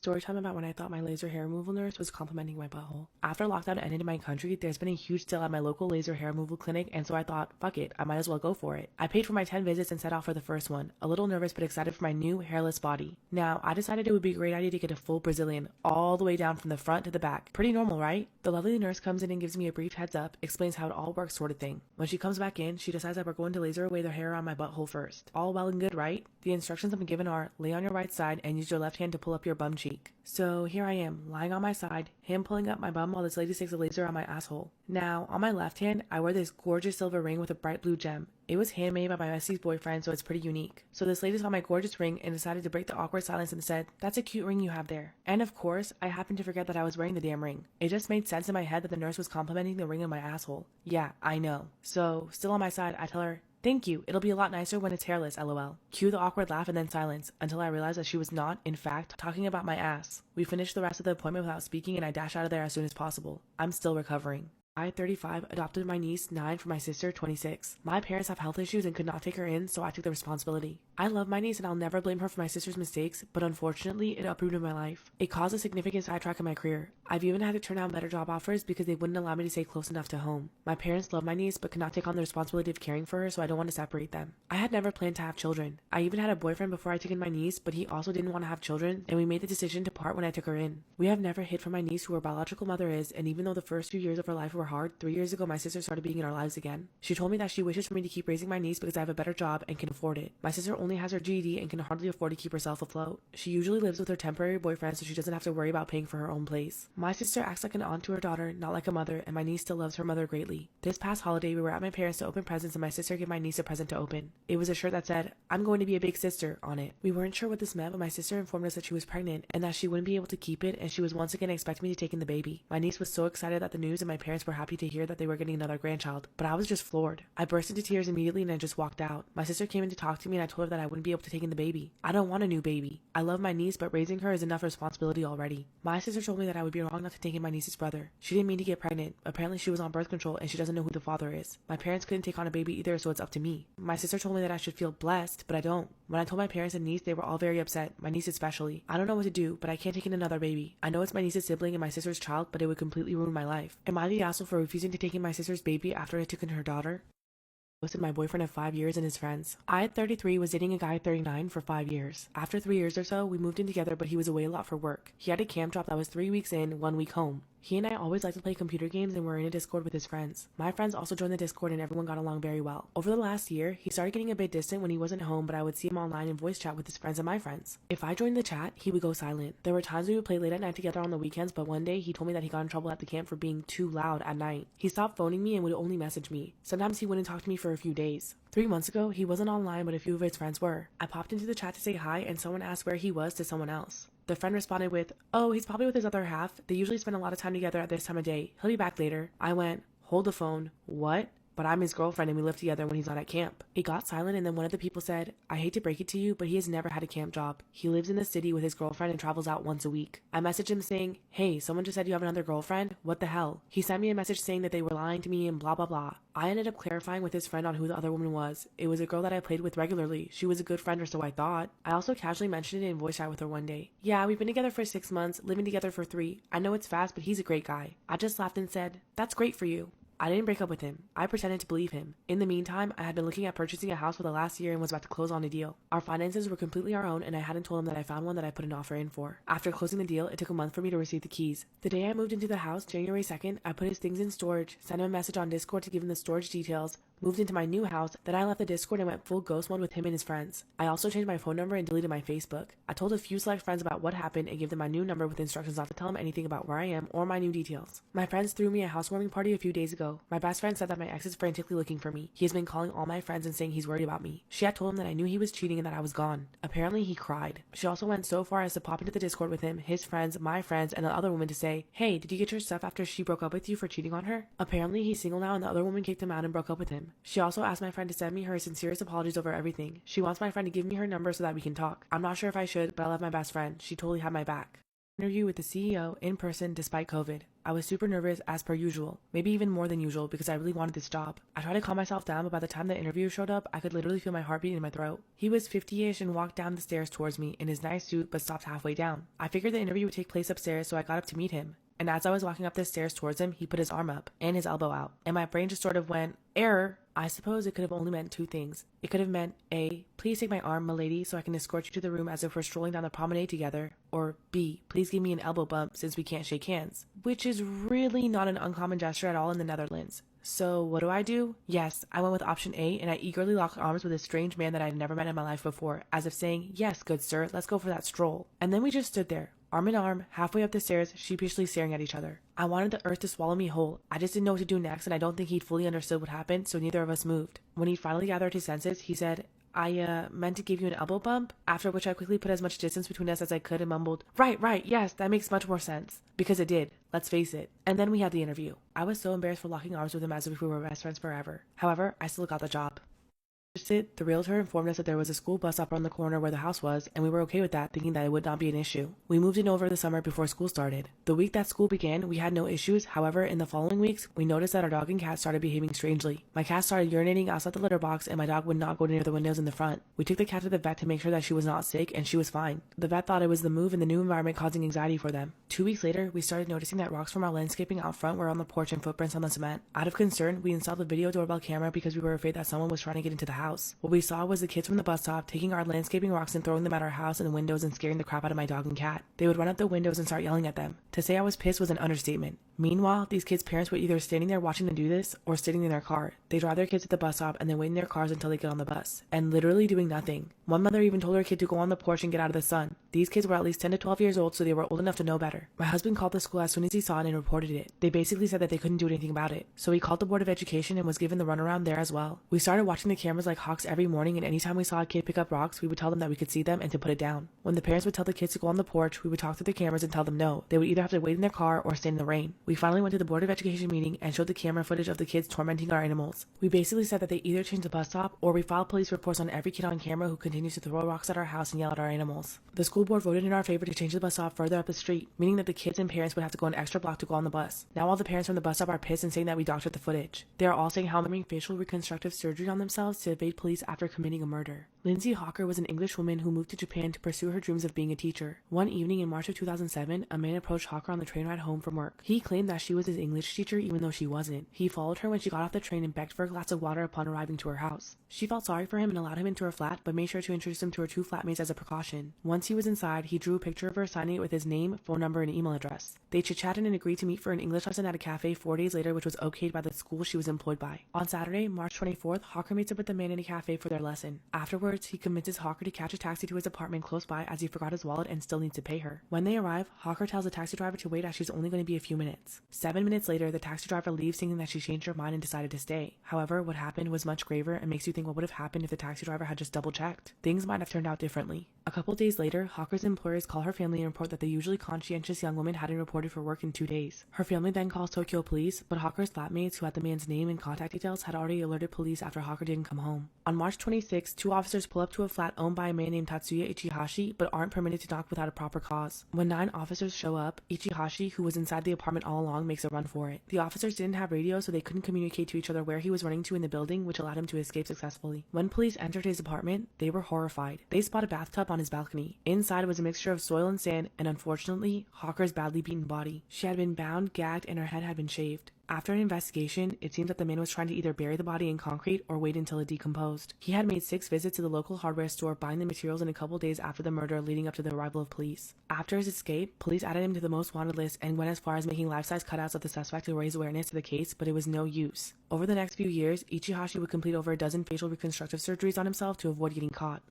Story time about when I thought my laser hair removal nurse was complimenting my butthole. After lockdown ended in my country, there's been a huge sale at my local laser hair removal clinic, and so I thought, fuck it, I might as well go for it. I paid for my 10 visits and set off for the first one, a little nervous but excited for my new hairless body. Now, I decided it would be a great idea to get a full Brazilian, all the way down from the front to the back. Pretty normal, right? The lovely nurse comes in and gives me a brief heads up, explains how it all works sort of thing. When she comes back in, she decides that we're going to laser away the hair on my butthole first. All well and good, right? The instructions I've been given are, lay on your right side and use your left hand to pull up your bum cheek. So here I am, lying on my side, him pulling up my bum while this lady sticks a laser on my asshole. Now, on my left hand, I wear this gorgeous silver ring with a bright blue gem. It was handmade by my bestie's boyfriend, so it's pretty unique. So this lady saw my gorgeous ring and decided to break the awkward silence and said, "That's a cute ring you have there." And of course, I happened to forget that I was wearing the damn ring. It just made sense in my head that the nurse was complimenting the ring on my asshole. Yeah, I know. So, still on my side, I tell her, "Thank you, it'll be a lot nicer when it's hairless, lol." Cue the awkward laugh and then silence, until I realized that she was not, in fact, talking about my ass. We finished the rest of the appointment without speaking and I dash out of there as soon as possible. I'm still recovering. I, 35, adopted my niece, 9, from my sister, 26. My parents have health issues and could not take her in, so I took the responsibility. I love my niece and I'll never blame her for my sister's mistakes, but unfortunately, it uprooted my life. It caused a significant sidetrack in my career. I've even had to turn down better job offers because they wouldn't allow me to stay close enough to home. My parents love my niece but could not take on the responsibility of caring for her, so I don't want to separate them. I had never planned to have children. I even had a boyfriend before I took in my niece, but he also didn't want to have children, and we made the decision to part when I took her in. We have never hid from my niece who her biological mother is, and even though the first few years of her life were hard, 3 years ago my sister started being in our lives again. She told me that she wishes for me to keep raising my niece because I have a better job and can afford it. My sister only has her GED and can hardly afford to keep herself afloat. She usually lives with her temporary boyfriend so she doesn't have to worry about paying for her own place. My sister acts like an aunt to her daughter, not like a mother, and my niece still loves her mother greatly. This past holiday we were at my parents to open presents and my sister gave my niece a present to open. It was a shirt that said, "I'm going to be a big sister," on it. We weren't sure what this meant, but my sister informed us that she was pregnant and that she wouldn't be able to keep it, and she was once again expecting me to take in the baby. My niece was so excited at the news and my parents were happy to hear that they were getting another grandchild, but I was just floored. I burst into tears immediately and I just walked out. My sister came in to talk to me and I told her that I wouldn't be able to take in the baby. I don't want a new baby. I love my niece, but raising her is enough responsibility already. My sister told me that I would be wrong not to take in my niece's brother. She didn't mean to get pregnant. Apparently she was on birth control and she doesn't know who the father is. My parents couldn't take on a baby either, so it's up to me. My sister told me that I should feel blessed, but I don't. When I told my parents and niece, they were all very upset, my niece especially. I don't know what to do, but I can't take in another baby. I know it's my niece's sibling and my sister's child, but it would completely ruin my life. Am I the asshole for refusing to take in my sister's baby after I took in her daughter? Ghosted my boyfriend of 5 years and his friends. I, at 33, was dating a guy at 39 for 5 years. After 3 years or so, we moved in together, but he was away a lot for work. He had a camp job that was 3 weeks in, 1 week home. He and I always liked to play computer games and were in a Discord with his friends. My friends also joined the Discord and everyone got along very well. Over the last year, he started getting a bit distant when he wasn't home, but I would see him online and voice chat with his friends and my friends. If I joined the chat, he would go silent. There were times we would play late at night together on the weekends, but one day he told me that he got in trouble at the camp for being too loud at night. He stopped phoning me and would only message me. Sometimes he wouldn't talk to me for a few days. 3 months ago, he wasn't online, but a few of his friends were. I popped into the chat to say hi, and someone asked where he was to someone else. The friend responded with, "Oh, he's probably with his other half. They usually spend a lot of time together at this time of day. He'll be back later." I went, "Hold the phone. What?" But I'm his girlfriend and we live together when he's not at camp. It got silent and then one of the people said, "I hate to break it to you, but he has never had a camp job. He lives in the city with his girlfriend and travels out once a week." I messaged him saying, "Hey, someone just said you have another girlfriend? What the hell?" He sent me a message saying that they were lying to me and blah blah blah. I ended up clarifying with his friend on who the other woman was. It was a girl that I played with regularly. She was a good friend or so I thought. I also casually mentioned it in voice chat with her one day. "Yeah, we've been together for 6 months, living together for 3. I know it's fast, but he's a great guy." I just laughed and said, "That's great for you." I didn't break up with him. I pretended to believe him. In the meantime, I had been looking at purchasing a house for the last year and was about to close on a deal. Our finances were completely our own and I hadn't told him that I found one that I put an offer in for. After closing the deal, it took a month for me to receive the keys. The day I moved into the house, January 2nd, I put his things in storage, sent him a message on Discord to give him the storage details, moved into my new house, then I left the Discord and went full ghost mode with him and his friends. I also changed my phone number and deleted my Facebook. I told a few select friends about what happened and gave them my new number with instructions not to tell them anything about where I am or my new details. My friends threw me a housewarming party a few days ago. My best friend said that my ex is frantically looking for me. He has been calling all my friends and saying he's worried about me. She had told him that I knew he was cheating and that I was gone. Apparently he cried. She also went so far as to pop into the Discord with him, his friends, my friends, and the other woman to say, "Hey, did you get your stuff after she broke up with you for cheating on her?" Apparently he's single now and the other woman kicked him out and broke up with him. She also asked my friend to send me her sincerest apologies over everything. She wants my friend to give me her number so that we can talk. I'm not sure if I should, but I love my best friend. She totally had my back. Interview with the CEO in person despite COVID. I was super nervous as per usual, maybe even more than usual because I really wanted this job. I tried to calm myself down, but by the time the interviewer showed up, I could literally feel my heartbeat in my throat. He was 50-ish and walked down the stairs towards me in his nice suit but stopped halfway down. I figured the interview would take place upstairs, so I got up to meet him. And as I was walking up the stairs towards him, he put his arm up and his elbow out, and my brain just sort of went, error. I suppose it could have only meant two things. It could have meant A, please take my arm, milady, so I can escort you to the room as if we're strolling down the promenade together, or B, please give me an elbow bump since we can't shake hands, which is really not an uncommon gesture at all in the Netherlands. So what do? Yes, I went with option A, and I eagerly locked arms with a strange man that I had never met in my life before, as if saying, yes, good sir, let's go for that stroll. And then we just stood there, arm in arm, halfway up the stairs, sheepishly staring at each other. I wanted the earth to swallow me whole. I just didn't know what to do next, and I don't think he'd fully understood what happened, so neither of us moved. When he finally gathered his senses, he said, I meant to give you an elbow bump, after which I quickly put as much distance between us as I could and mumbled, right, yes, that makes much more sense. Because it did, let's face it. And then we had the interview. I was so embarrassed for locking arms with him as if we were best friends forever. However, I still got the job. The realtor informed us that there was a school bus stop around the corner where the house was, and we were okay with that, thinking that it would not be an issue. We moved in over the summer before school started. The week that school began, we had no issues. However, in the following weeks, we noticed that our dog and cat started behaving strangely. My cat started urinating outside the litter box, and my dog would not go near the windows in the front. We took the cat to the vet to make sure that she was not sick, and she was fine. The vet thought it was the move and the new environment causing anxiety for them. 2 weeks later, we started noticing that rocks from our landscaping out front were on the porch and footprints on the cement. Out of concern, we installed a video doorbell camera because we were afraid that someone was trying to get into the house. What we saw was the kids from the bus stop taking our landscaping rocks and throwing them at our house and the windows and scaring the crap out of my dog and cat. They would run up the windows and start yelling at them. To say I was pissed was an understatement. Meanwhile, these kids' parents were either standing there watching them do this or sitting in their car. They drive their kids to the bus stop and then wait in their cars until they get on the bus, and literally doing nothing. One mother even told her kid to go on the porch and get out of the sun. These kids were at least 10 to 12 years old, so they were old enough to know better. My husband called the school as soon as he saw it and reported it. They basically said that they couldn't do anything about it. So he called the Board of Education and was given the runaround there as well. We started watching the cameras like hawks every morning, and anytime we saw a kid pick up rocks, we would tell them that we could see them and to put it down. When the parents would tell the kids to go on the porch, we would talk through the cameras and tell them no. They would either have to wait in their car or stand in the rain. We finally went to the Board of Education meeting and showed the camera footage of the kids tormenting our animals. We basically said that they either change the bus stop or we file police reports on every kid on camera who continues to throw rocks at our house and yell at our animals. The school board voted in our favor to change the bus stop further up the street, meaning that the kids and parents would have to go an extra block to go on the bus. Now all the parents from the bus stop are pissed and saying that we doctored the footage. They are all saying how they're having facial reconstructive surgery on themselves to evade police after committing a murder. Lindsay Hawker was an English woman who moved to Japan to pursue her dreams of being a teacher. One evening in March of 2007, a man approached Hawker on the train ride home from work. He claimed that she was his English teacher even though she wasn't. He followed her when she got off the train and begged for a glass of water upon arriving to her house. She felt sorry for him and allowed him into her flat, but made sure to introduce him to her two flatmates as a precaution. Once he was inside, he drew a picture of her, signing it with his name, phone number, and email address. They chit-chatted and agreed to meet for an English lesson at a cafe 4 days later, which was okayed by the school she was employed by. On Saturday, March 24th, Hawker meets up with the man in a cafe for their lesson. Afterwards, he convinces Hawker to catch a taxi to his apartment close by as he forgot his wallet and still needs to pay her. When they arrive, Hawker tells the taxi driver to wait as she's only going to be a few minutes. 7 minutes later, the taxi driver leaves thinking that she changed her mind and decided to stay. However, what happened was much graver and makes you think what would have happened if the taxi driver had just double-checked. Things might have turned out differently. A couple days later, Hawker's employers call her family and report that the usually conscientious young woman hadn't reported for work in 2 days. Her family then calls Tokyo police, but Hawker's flatmates, who had the man's name and contact details, had already alerted police after Hawker didn't come home. On March 26, 2 officers pull up to a flat owned by a man named Tatsuya Ichihashi, but aren't permitted to knock without a proper cause. When 9 officers show up, Ichihashi, who was inside the apartment all along, makes a run for it. The officers didn't have radio, so they couldn't communicate to each other where he was running to in the building, which allowed him to escape successfully. When police entered his apartment, they were horrified. They spot a bathtub on his balcony. Inside was a mixture of soil and sand, and unfortunately, Hawker's badly beaten body. She had been bound, gagged, and her head had been shaved. After an investigation, it seems that the man was trying to either bury the body in concrete or wait until it decomposed. He had made 6 visits to the local hardware store buying the materials in a couple days after the murder leading up to the arrival of police. After his escape, police added him to the most wanted list and went as far as making life-size cutouts of the suspect to raise awareness to the case, but it was no use. Over the next few years, Ichihashi would complete over a dozen facial reconstructive surgeries on himself to avoid getting caught.